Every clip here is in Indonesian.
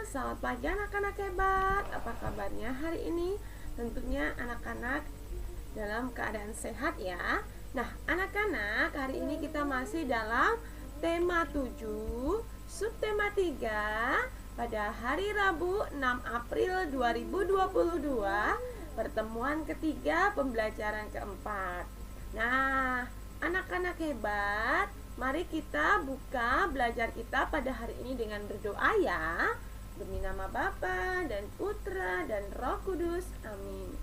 selamat pagi anak-anak hebat. Apa kabarnya hari ini? Tentunya anak-anak dalam keadaan sehat ya. Nah, anak-anak, hari ini kita masih dalam tema 7, subtema 3 pada hari Rabu 6 April 2022, pertemuan ketiga pembelajaran keempat. Nah, anak-anak hebat, mari kita buka belajar kita pada hari ini dengan berdoa ya. Demi nama Bapa dan Putra dan Roh Kudus. Amin.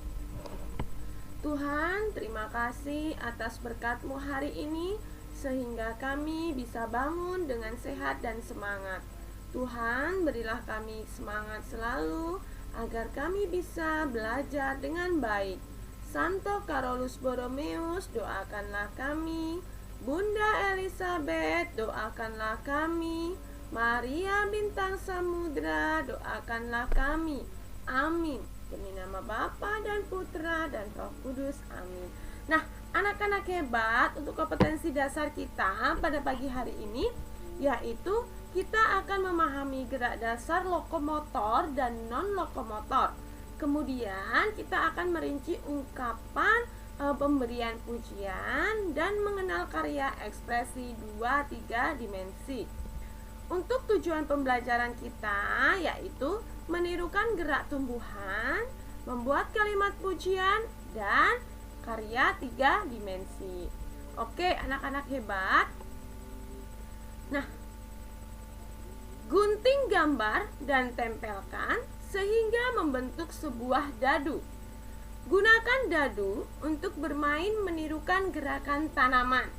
Tuhan, terima kasih atas berkat-Mu hari ini, sehingga kami bisa bangun dengan sehat dan semangat. Tuhan, berilah kami semangat selalu, agar kami bisa belajar dengan baik. Santo Carolus Borromeus, doakanlah kami. Bunda Elizabeth, doakanlah kami. Maria Bintang Samudra, doakanlah kami. Amin. Demi nama Bapa dan Putra dan Roh Kudus. Amin. Nah, anak-anak hebat, untuk kompetensi dasar kita pada pagi hari ini, yaitu kita akan memahami gerak dasar lokomotor dan non-lokomotor. Kemudian kita akan merinci ungkapan pemberian pujian dan mengenal karya ekspresi 2-3 dimensi. Untuk tujuan pembelajaran kita yaitu menirukan gerak tumbuhan, membuat kalimat pujian, dan karya 3 dimensi. Oke, anak-anak hebat. Nah, gunting gambar dan tempelkan sehingga membentuk sebuah dadu. Gunakan dadu untuk bermain menirukan gerakan tanaman.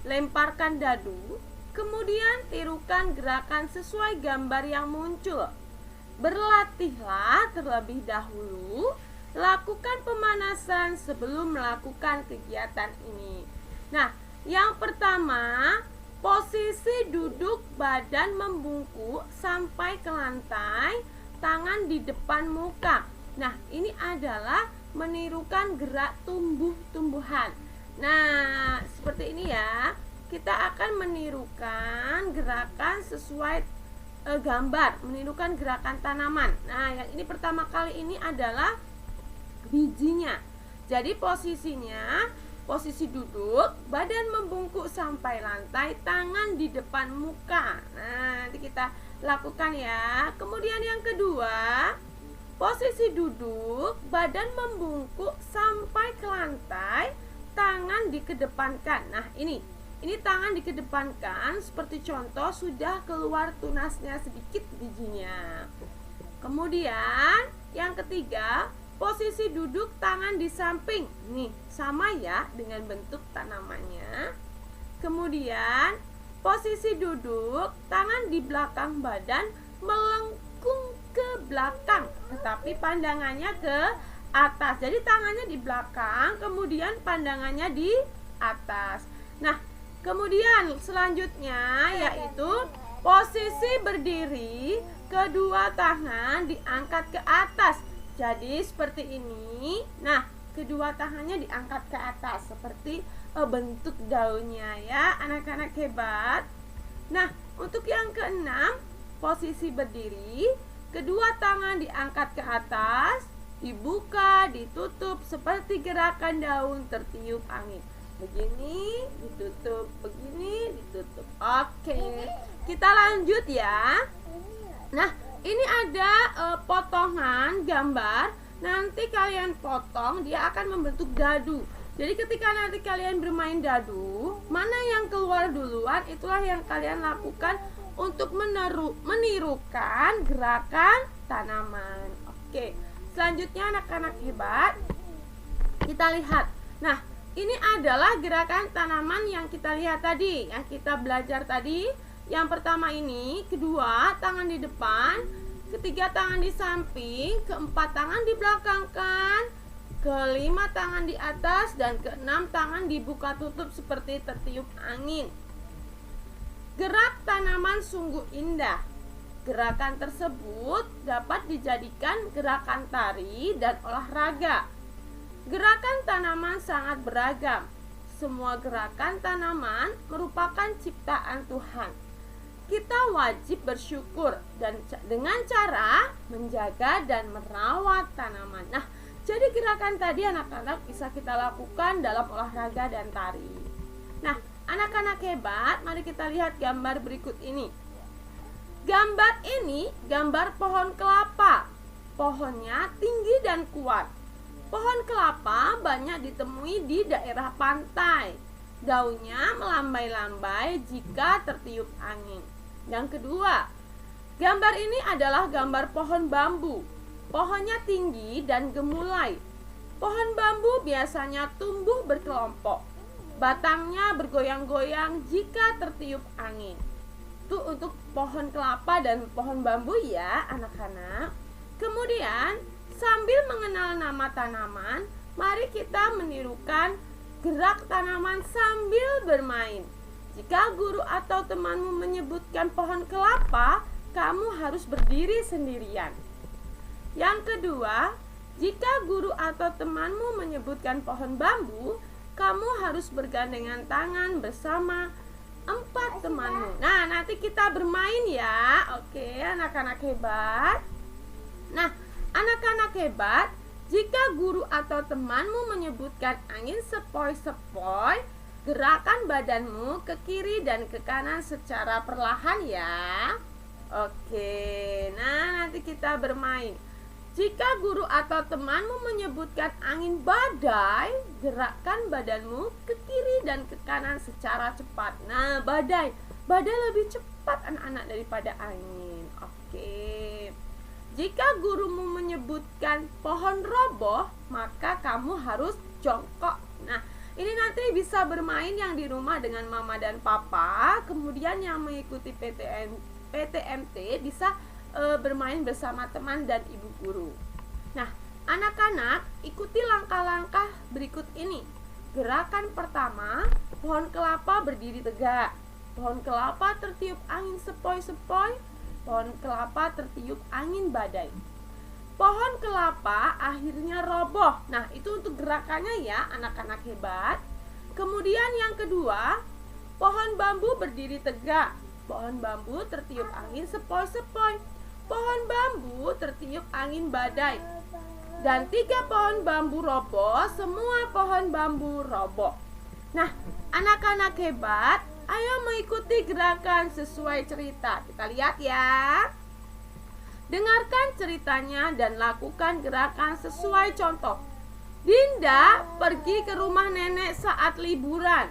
Lemparkan dadu, kemudian tirukan gerakan sesuai gambar yang muncul. Berlatihlah terlebih dahulu, lakukan pemanasan sebelum melakukan kegiatan ini. Nah, yang pertama, posisi duduk, badan membungkuk sampai ke lantai, tangan di depan muka. Nah, ini adalah menirukan gerak tumbuh-tumbuhan. Nah, seperti ini ya. Kita akan menirukan gerakan sesuai gambar, menirukan gerakan tanaman. Nah, yang ini pertama kali ini adalah bijinya. Jadi posisinya, posisi duduk, badan membungkuk sampai lantai, tangan di depan muka. Nah, nanti kita lakukan ya. Kemudian yang kedua, posisi duduk, badan membungkuk sampai ke lantai, tangan dikedepankan. Nah, ini tangan dikedepankan, seperti contoh sudah keluar tunasnya sedikit bijinya. Kemudian yang ketiga, posisi duduk, tangan di samping. Nih, sama ya dengan bentuk tanamannya. Kemudian posisi duduk, tangan di belakang badan melengkung ke belakang, tetapi pandangannya ke atas. Jadi tangannya di belakang, kemudian pandangannya di atas. Nah, kemudian selanjutnya yaitu posisi berdiri, kedua tangan diangkat ke atas. Jadi seperti ini. Nah, kedua tangannya diangkat ke atas seperti bentuk daunnya ya, anak-anak hebat. Nah, untuk yang keenam, posisi berdiri, kedua tangan diangkat ke atas, dibuka, ditutup seperti gerakan daun tertiup angin. Begini, ditutup, begini, ditutup. Oke, kita lanjut ya. Nah, ini ada potongan gambar. Nanti kalian potong, dia akan membentuk dadu. Jadi ketika nanti kalian bermain dadu, mana yang keluar duluan, itulah yang kalian lakukan untuk menirukan gerakan tanaman. Oke, selanjutnya anak-anak hebat, kita lihat. Nah, ini adalah gerakan tanaman yang kita lihat tadi, yang kita belajar tadi. Yang pertama ini, kedua tangan di depan, ketiga tangan di samping, keempat tangan di belakangkan, kelima tangan di atas, dan keenam tangan dibuka tutup seperti tertiup angin. Gerak tanaman sungguh indah. Gerakan tersebut dapat dijadikan gerakan tari dan olahraga. Gerakan tanaman sangat beragam. Semua gerakan tanaman merupakan ciptaan Tuhan. kita wajib bersyukur dan dengan cara menjaga dan merawat tanaman. Nah, jadi gerakan tadi anak-anak bisa kita lakukan dalam olahraga dan tari. Nah, anak-anak hebat, mari kita lihat gambar berikut ini. Gambar ini gambar pohon kelapa. Pohonnya tinggi dan kuat. Pohon kelapa banyak ditemui di daerah pantai. Daunnya melambai-lambai jika tertiup angin. Yang kedua, gambar ini adalah gambar pohon bambu. Pohonnya tinggi dan gemulai. Pohon bambu biasanya tumbuh berkelompok. Batangnya bergoyang-goyang jika tertiup angin. Itu untuk pohon kelapa dan pohon bambu ya anak-anak. Kemudian sambil mengenal nama tanaman, mari kita menirukan gerak tanaman sambil bermain. Jika guru atau temanmu menyebutkan pohon kelapa, kamu harus berdiri sendirian. Yang kedua, jika guru atau temanmu menyebutkan pohon bambu, kamu harus bergandengan tangan bersama 4 temanmu. Nah, nanti kita bermain ya. Oke, anak-anak hebat. Nah, anak-anak hebat, jika guru atau temanmu menyebutkan angin sepoi-sepoi, gerakan badanmu ke kiri dan ke kanan secara perlahan ya. Oke, nah nanti kita bermain. Jika guru atau temanmu menyebutkan angin badai, gerakkan badanmu ke kiri dan ke kanan secara cepat. Nah, badai lebih cepat anak-anak daripada angin. Oke. Jika gurumu menyebutkan pohon roboh, maka kamu harus jongkok. Nah, ini nanti bisa bermain yang di rumah dengan mama dan papa. Kemudian yang mengikuti PTMT bisa bermain bersama teman dan ibu guru. Nah, anak-anak ikuti langkah-langkah berikut ini. Gerakan pertama, pohon kelapa berdiri tegak. Pohon kelapa tertiup angin sepoi-sepoi. Pohon kelapa tertiup angin badai. Pohon kelapa akhirnya roboh. Nah, itu untuk gerakannya ya anak-anak hebat. Kemudian yang kedua, pohon bambu berdiri tegak. Pohon bambu tertiup angin sepoi-sepoi. Pohon bambu tertiup angin badai. Dan 3 pohon bambu roboh, semua pohon bambu roboh. Nah, anak-anak hebat, ayo mengikuti gerakan sesuai cerita. Kita lihat ya. Dengarkan ceritanya dan lakukan gerakan sesuai contoh. Dinda pergi ke rumah nenek saat liburan.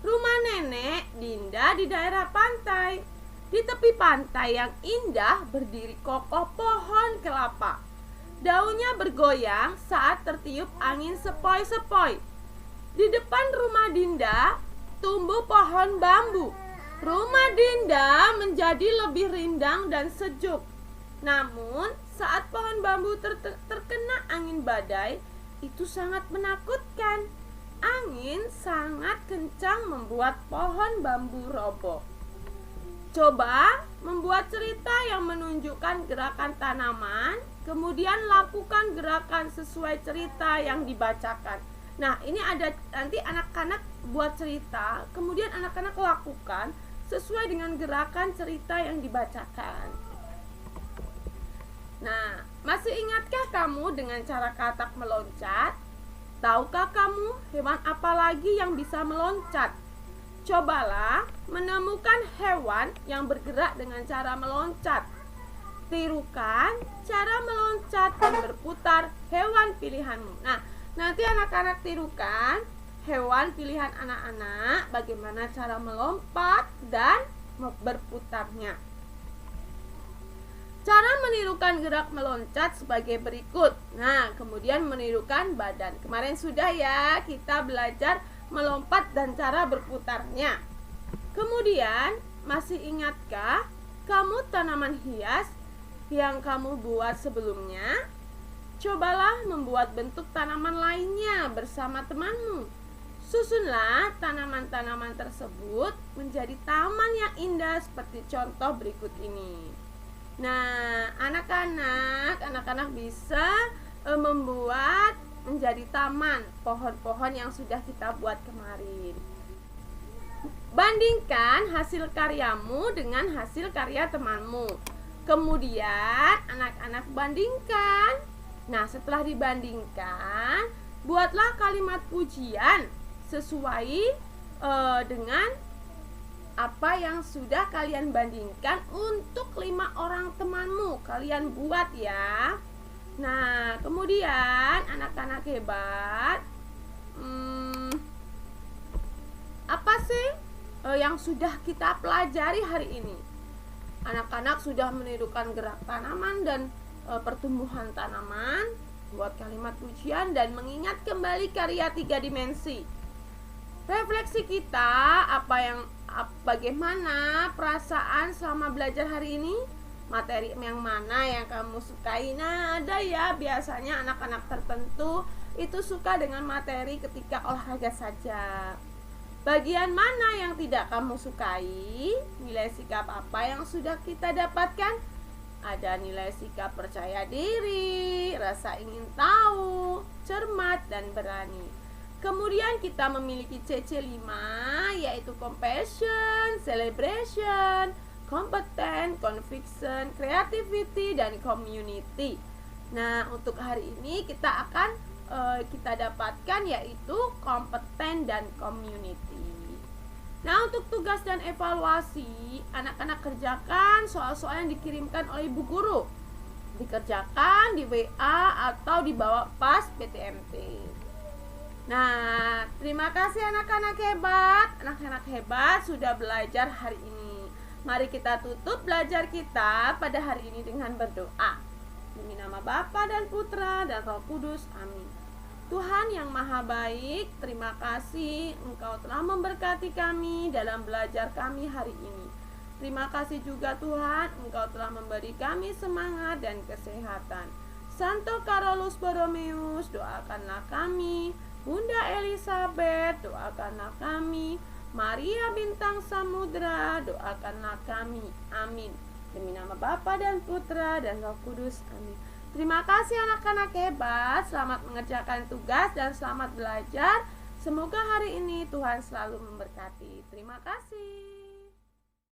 Rumah nenek Dinda di daerah pantai. Di tepi pantai yang indah berdiri kokoh pohon kelapa. Daunnya bergoyang saat tertiup angin sepoi-sepoi. Di depan rumah Dinda tumbuh pohon bambu. Rumah Dinda menjadi lebih rindang dan sejuk. Namun, saat pohon bambu terkena angin badai, itu sangat menakutkan. Angin sangat kencang membuat pohon bambu roboh. Coba membuat cerita yang menunjukkan gerakan tanaman, kemudian lakukan gerakan sesuai cerita yang dibacakan. Nah, ini ada nanti anak-anak buat cerita, kemudian anak-anak lakukan sesuai dengan gerakan cerita yang dibacakan. Nah, masih ingatkah kamu dengan cara katak meloncat? Tahukah kamu hewan apa lagi yang bisa meloncat? Cobalah menemukan hewan yang bergerak dengan cara meloncat. Tirukan cara meloncat dan berputar hewan pilihanmu. Nah, nanti anak-anak tirukan hewan pilihan anak-anak, bagaimana cara melompat dan berputarnya. Cara menirukan gerak meloncat sebagai berikut. Nah, kemudian menirukan badan. Kemarin sudah ya kita belajar melompat dan cara berputarnya. Kemudian, masih ingatkah kamu tanaman hias yang kamu buat sebelumnya? Cobalah membuat bentuk tanaman lainnya bersama temanmu. Susunlah tanaman-tanaman tersebut menjadi taman yang indah seperti contoh berikut ini. Nah, anak-anak bisa membuat menjadi taman pohon-pohon yang sudah kita buat kemarin. Bandingkan hasil karyamu dengan hasil karya temanmu. Kemudian anak-anak bandingkan. Nah, setelah dibandingkan, buatlah kalimat pujian sesuai dengan apa yang sudah kalian bandingkan untuk 5 orang temanmu. Kalian buat ya. Nah, kemudian anak-anak hebat, apa sih yang sudah kita pelajari hari ini? Anak-anak sudah menirukan gerak tanaman dan pertumbuhan tanaman, buat kalimat pujian dan mengingat kembali karya 3 dimensi. Refleksi kita, bagaimana perasaan selama belajar hari ini? Materi yang mana yang kamu sukai? Nah, ada ya, biasanya anak-anak tertentu itu suka dengan materi ketika olahraga saja. Bagian mana yang tidak kamu sukai? Nilai sikap apa yang sudah kita dapatkan? Ada nilai sikap percaya diri, rasa ingin tahu, cermat, dan berani. Kemudian kita memiliki CC5, yaitu compassion, celebration, competence, conviction, creativity, dan community. Nah, untuk hari ini kita akan kita dapatkan yaitu kompeten dan community. Nah, untuk tugas dan evaluasi, anak-anak kerjakan soal-soal yang dikirimkan oleh ibu guru. Dikerjakan di WA atau dibawa pas PTMT. Nah, terima kasih anak-anak hebat. Anak-anak hebat sudah belajar hari ini. Mari kita tutup belajar kita pada hari ini dengan berdoa. Demi nama Bapa dan Putra dan Roh Kudus. Amin. Tuhan yang Maha Baik, terima kasih Engkau telah memberkati kami dalam belajar kami hari ini. Terima kasih juga Tuhan, Engkau telah memberi kami semangat dan kesehatan. Santo Carolus Borromeus, doakanlah kami. Bunda Elizabeth, doakanlah kami. Maria Bintang Samudra, doakanlah kami. Amin. Demi nama Bapa dan Putra dan Roh Kudus. Amin. Terima kasih anak-anak hebat. Selamat mengerjakan tugas dan selamat belajar. Semoga hari ini Tuhan selalu memberkati. Terima kasih.